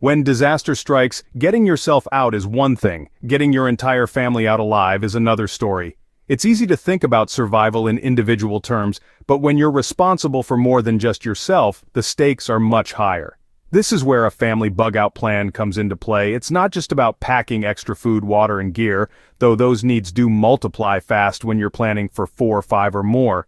When disaster strikes, getting yourself out is one thing, getting your entire family out alive is another story. It's easy to think about survival in individual terms, but when you're responsible for more than just yourself, the stakes are much higher. This is where a family bug-out plan comes into play. It's not just about packing extra food, water, and gear, though those needs do multiply fast when you're planning for 4, 5, or more.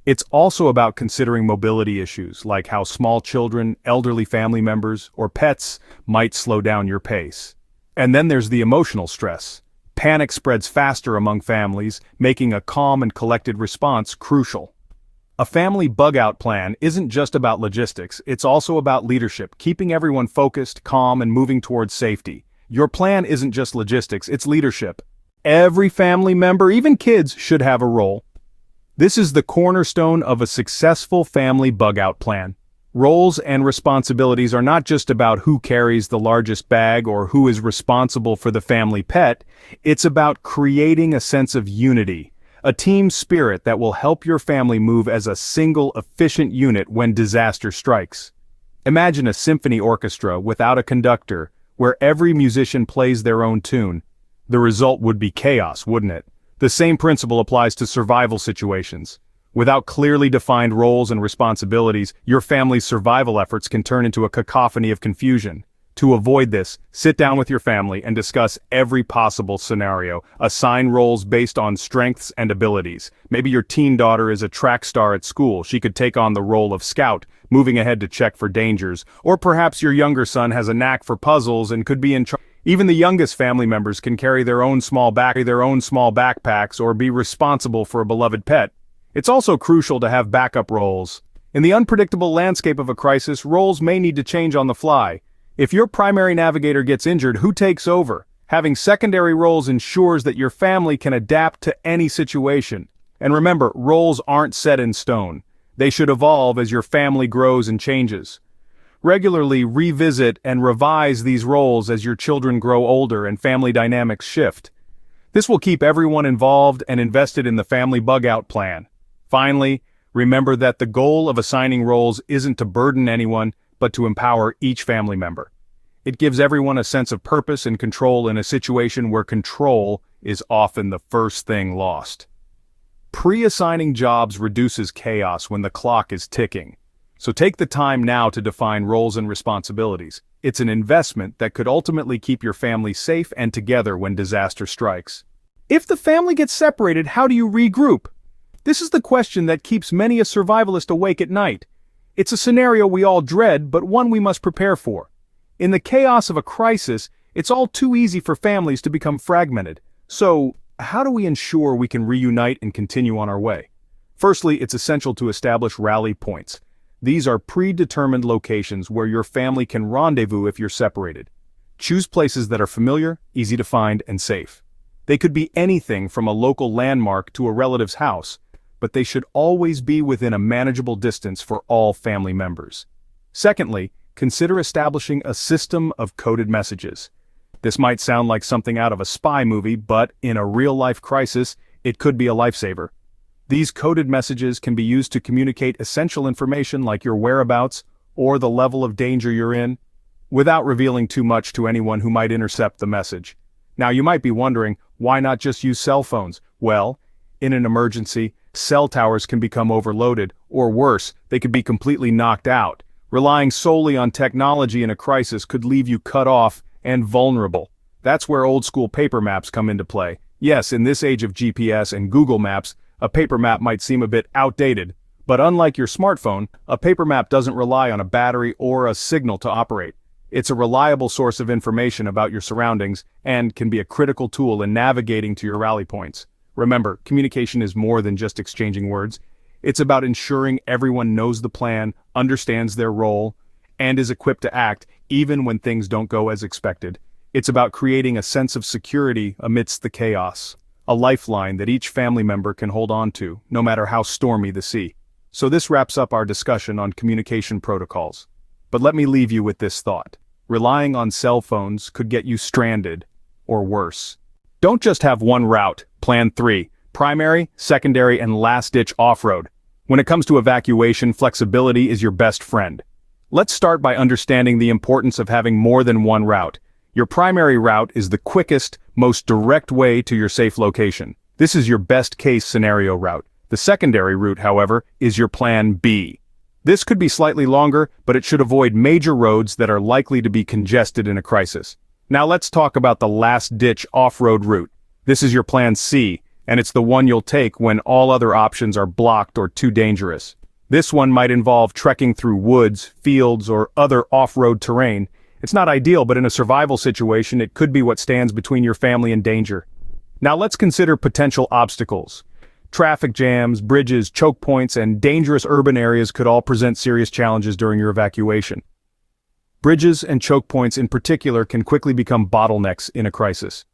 It's also about considering mobility issues, like how small children, elderly family members, or pets might slow down your pace. And then there's the emotional stress. Panic spreads faster among families, making a calm and collected response crucial. A family bug-out plan isn't just about logistics, it's also about leadership, keeping everyone focused, calm, and moving towards safety. Your plan isn't just logistics, it's leadership. Every family member, even kids, should have a role. This is the cornerstone of a successful family bug-out plan. Roles and responsibilities are not just about who carries the largest bag or who is responsible for the family pet, it's about creating a sense of unity, a team spirit that will help your family move as a single, efficient unit when disaster strikes. Imagine a symphony orchestra without a conductor, where every musician plays their own tune. The result would be chaos, wouldn't it? The same principle applies to survival situations. Without clearly defined roles and responsibilities, your family's survival efforts can turn into a cacophony of confusion. To avoid this, sit down with your family and discuss every possible scenario. Assign roles based on strengths and abilities. Maybe your teen daughter is a track star at school. She could take on the role of scout, moving ahead to check for dangers. Or perhaps your younger son has a knack for puzzles and could be in charge. Even the youngest family members can carry their own small backpacks or be responsible for a beloved pet. It's also crucial to have backup roles. In the unpredictable landscape of a crisis, roles may need to change on the fly. If your primary navigator gets injured, who takes over? Having secondary roles ensures that your family can adapt to any situation. And remember, roles aren't set in stone. They should evolve as your family grows and changes. Regularly revisit and revise these roles as your children grow older and family dynamics shift. This will keep everyone involved and invested in the family bug-out plan. Finally, remember that the goal of assigning roles isn't to burden anyone, but to empower each family member. It gives everyone a sense of purpose and control in a situation where control is often the first thing lost. Pre-assigning jobs reduces chaos when the clock is ticking. So take the time now to define roles and responsibilities. It's an investment that could ultimately keep your family safe and together when disaster strikes. If the family gets separated, how do you regroup? This is the question that keeps many a survivalist awake at night. It's a scenario we all dread, but one we must prepare for. In the chaos of a crisis, it's all too easy for families to become fragmented. So, how do we ensure we can reunite and continue on our way? Firstly, it's essential to establish rally points. These are predetermined locations where your family can rendezvous if you're separated. Choose places that are familiar, easy to find, and safe. They could be anything from a local landmark to a relative's house, but they should always be within a manageable distance for all family members. Secondly, consider establishing a system of coded messages. This might sound like something out of a spy movie, but in a real-life crisis, it could be a lifesaver. These coded messages can be used to communicate essential information like your whereabouts or the level of danger you're in, without revealing too much to anyone who might intercept the message. Now you might be wondering, why not just use cell phones? Well, in an emergency, cell towers can become overloaded, or worse, they could be completely knocked out. Relying solely on technology in a crisis could leave you cut off and vulnerable. That's where old-school paper maps come into play. Yes, in this age of GPS and Google Maps, a paper map might seem a bit outdated, but unlike your smartphone, a paper map doesn't rely on a battery or a signal to operate. It's a reliable source of information about your surroundings and can be a critical tool in navigating to your rally points. Remember, communication is more than just exchanging words. It's about ensuring everyone knows the plan, understands their role, and is equipped to act even when things don't go as expected. It's about creating a sense of security amidst the chaos. A lifeline that each family member can hold on to, no matter how stormy the sea. So this wraps up our discussion on communication protocols. But let me leave you with this thought. Relying on cell phones could get you stranded, or worse. Don't just have one route, plan 3, primary, secondary, and last-ditch off-road. When it comes to evacuation, flexibility is your best friend. Let's start by understanding the importance of having more than one route. Your primary route is the quickest, most direct way to your safe location. This is your best-case scenario route. The secondary route, however, is your plan B. This could be slightly longer, but it should avoid major roads that are likely to be congested in a crisis. Now let's talk about the last-ditch off-road route. This is your plan C, and it's the one you'll take when all other options are blocked or too dangerous. This one might involve trekking through woods, fields, or other off-road terrain. It's not ideal, but in a survival situation, it could be what stands between your family and danger. Now let's consider potential obstacles. Traffic jams, bridges, choke points, and dangerous urban areas could all present serious challenges during your evacuation. Bridges and choke points in particular can quickly become bottlenecks in a crisis.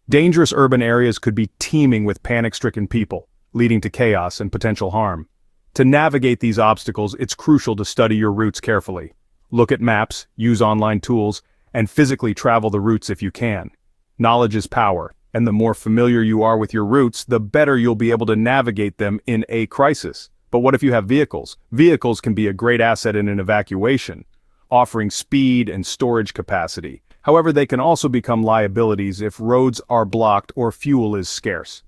Dangerous urban areas could be teeming with panic-stricken people, leading to chaos and potential harm. To navigate these obstacles, it's crucial to study your routes carefully. Look at maps, use online tools, and physically travel the routes if you can. Knowledge is power, and the more familiar you are with your routes, the better you'll be able to navigate them in a crisis. But what if you have vehicles? Vehicles can be a great asset in an evacuation, offering speed and storage capacity. However, they can also become liabilities if roads are blocked or fuel is scarce.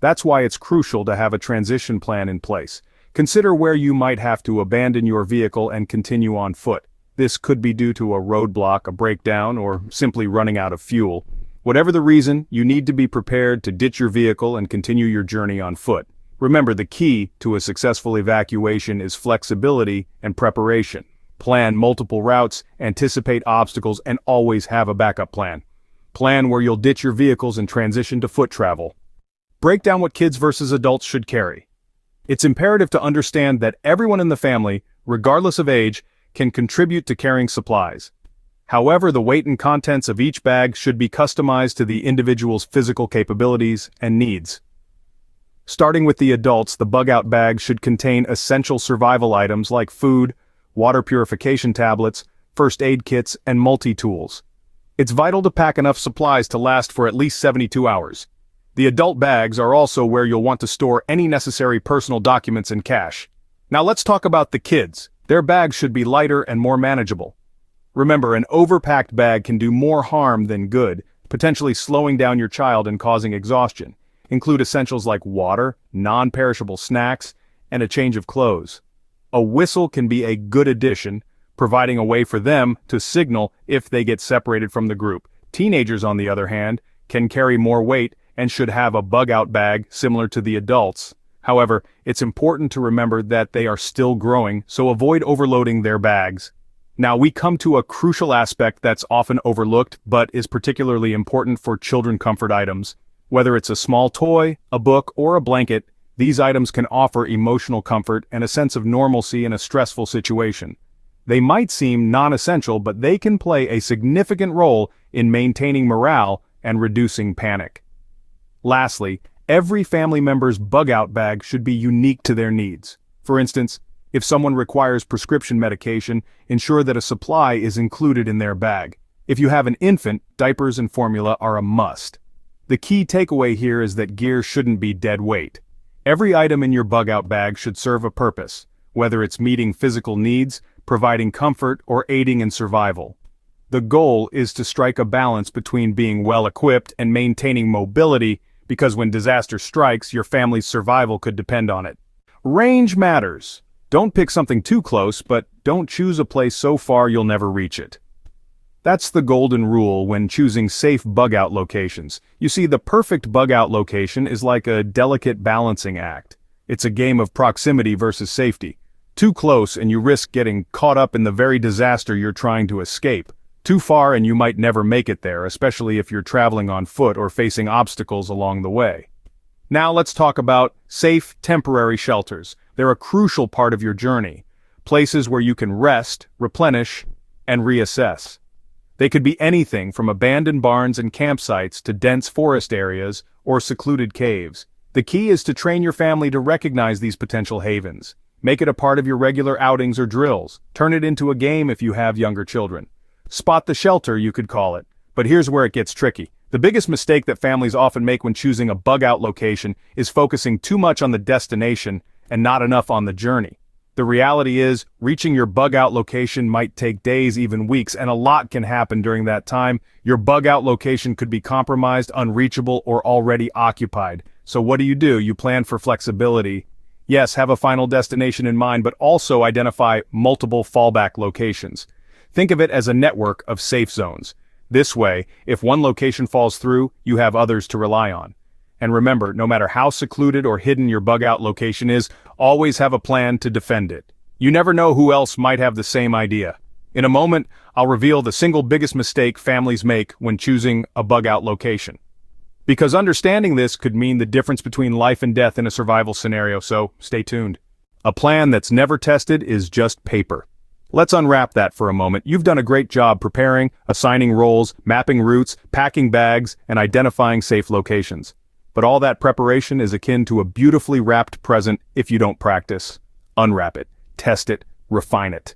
That's why it's crucial to have a transition plan in place. Consider where you might have to abandon your vehicle and continue on foot. This could be due to a roadblock, a breakdown, or simply running out of fuel. Whatever the reason, you need to be prepared to ditch your vehicle and continue your journey on foot. Remember, the key to a successful evacuation is flexibility and preparation. Plan multiple routes, anticipate obstacles, and always have a backup plan. Plan where you'll ditch your vehicles and transition to foot travel. Break down what kids versus adults should carry. It's imperative to understand that everyone in the family, regardless of age, can contribute to carrying supplies. However, the weight and contents of each bag should be customized to the individual's physical capabilities and needs. Starting with the adults, the bug-out bag should contain essential survival items like food, water purification tablets, first aid kits, and multi-tools. It's vital to pack enough supplies to last for at least 72 hours. The adult bags are also where you'll want to store any necessary personal documents and cash. Now let's talk about the kids. Their bags should be lighter and more manageable. Remember, an overpacked bag can do more harm than good, potentially slowing down your child and causing exhaustion. Include essentials like water, non-perishable snacks, and a change of clothes. A whistle can be a good addition, providing a way for them to signal if they get separated from the group. Teenagers, on the other hand, can carry more weight and should have a bug-out bag similar to the adults. However, it's important to remember that they are still growing, so avoid overloading their bags. Now we come to a crucial aspect that's often overlooked but is particularly important for children comfort items. Whether it's a small toy, a book, or a blanket, these items can offer emotional comfort and a sense of normalcy in a stressful situation. They might seem non-essential, but they can play a significant role in maintaining morale and reducing panic. Lastly, every family member's bug-out bag should be unique to their needs. For instance, if someone requires prescription medication, ensure that a supply is included in their bag. If you have an infant, diapers and formula are a must. The key takeaway here is that gear shouldn't be dead weight. Every item in your bug-out bag should serve a purpose, whether it's meeting physical needs, providing comfort, or aiding in survival. The goal is to strike a balance between being well-equipped and maintaining mobility, because when disaster strikes, your family's survival could depend on it. Range matters. Don't pick something too close, but don't choose a place so far you'll never reach it. That's the golden rule when choosing safe bug-out locations. You see, the perfect bug-out location is like a delicate balancing act. It's a game of proximity versus safety. Too close and you risk getting caught up in the very disaster you're trying to escape. Too far and you might never make it there, especially if you're traveling on foot or facing obstacles along the way. Now let's talk about safe, temporary shelters. They're a crucial part of your journey. Places where you can rest, replenish, and reassess. They could be anything from abandoned barns and campsites to dense forest areas or secluded caves. The key is to train your family to recognize these potential havens. Make it a part of your regular outings or drills. Turn it into a game if you have younger children. Spot the shelter, you could call it. But here's where it gets tricky. The biggest mistake that families often make when choosing a bug-out location is focusing too much on the destination and not enough on the journey. The reality is, reaching your bug-out location might take days, even weeks, and a lot can happen during that time. Your bug-out location could be compromised, unreachable, or already occupied. So what do? You plan for flexibility. Yes, have a final destination in mind, but also identify multiple fallback locations. Think of it as a network of safe zones. This way, if one location falls through, you have others to rely on. And remember, no matter how secluded or hidden your bug-out location is, always have a plan to defend it. You never know who else might have the same idea. In a moment, I'll reveal the single biggest mistake families make when choosing a bug-out location. Because understanding this could mean the difference between life and death in a survival scenario, so stay tuned. A plan that's never tested is just paper. Let's unwrap that for a moment. You've done a great job preparing, assigning roles, mapping routes, packing bags, and identifying safe locations. But all that preparation is akin to a beautifully wrapped present if you don't practice. Unwrap it, test it, refine it.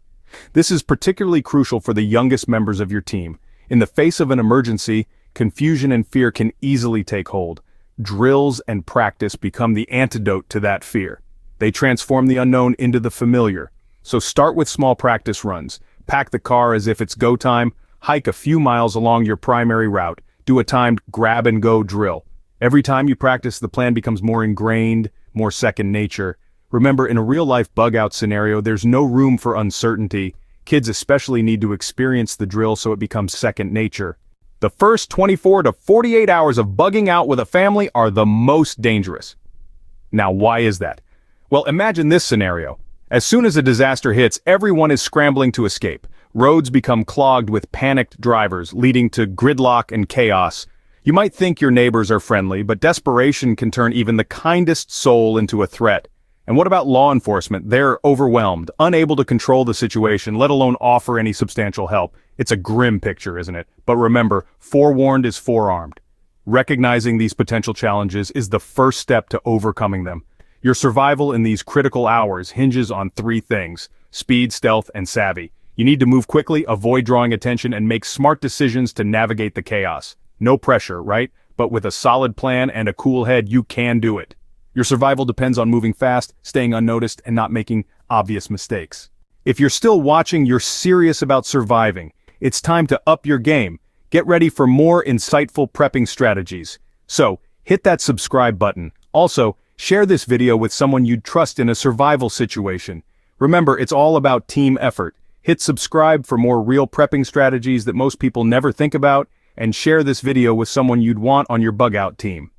This is particularly crucial for the youngest members of your team. In the face of an emergency, confusion and fear can easily take hold. Drills and practice become the antidote to that fear. They transform the unknown into the familiar. So start with small practice runs. Pack the car as if it's go time. Hike a few miles along your primary route. Do a timed grab-and-go drill. Every time you practice, the plan becomes more ingrained, more second nature. Remember, in a real-life bug-out scenario, there's no room for uncertainty. Kids especially need to experience the drill so it becomes second nature. The first 24 to 48 hours of bugging out with a family are the most dangerous. Now, why is that? Well, imagine this scenario. As soon as a disaster hits, everyone is scrambling to escape. Roads become clogged with panicked drivers, leading to gridlock and chaos. You might think your neighbors are friendly, but desperation can turn even the kindest soul into a threat. And what about law enforcement? They're overwhelmed, unable to control the situation, let alone offer any substantial help. It's a grim picture, isn't it? But remember, forewarned is forearmed. Recognizing these potential challenges is the first step to overcoming them. Your survival in these critical hours hinges on three things: speed, stealth, and savvy. You need to move quickly, avoid drawing attention, and make smart decisions to navigate the chaos. No pressure, right? But with a solid plan and a cool head, you can do it. Your survival depends on moving fast, staying unnoticed, and not making obvious mistakes. If you're still watching, you're serious about surviving. It's time to up your game. Get ready for more insightful prepping strategies. So, hit that subscribe button. Also, share this video with someone you'd trust in a survival situation. Remember, it's all about team effort. Hit subscribe for more real prepping strategies that most people never think about, and share this video with someone you'd want on your bug-out team.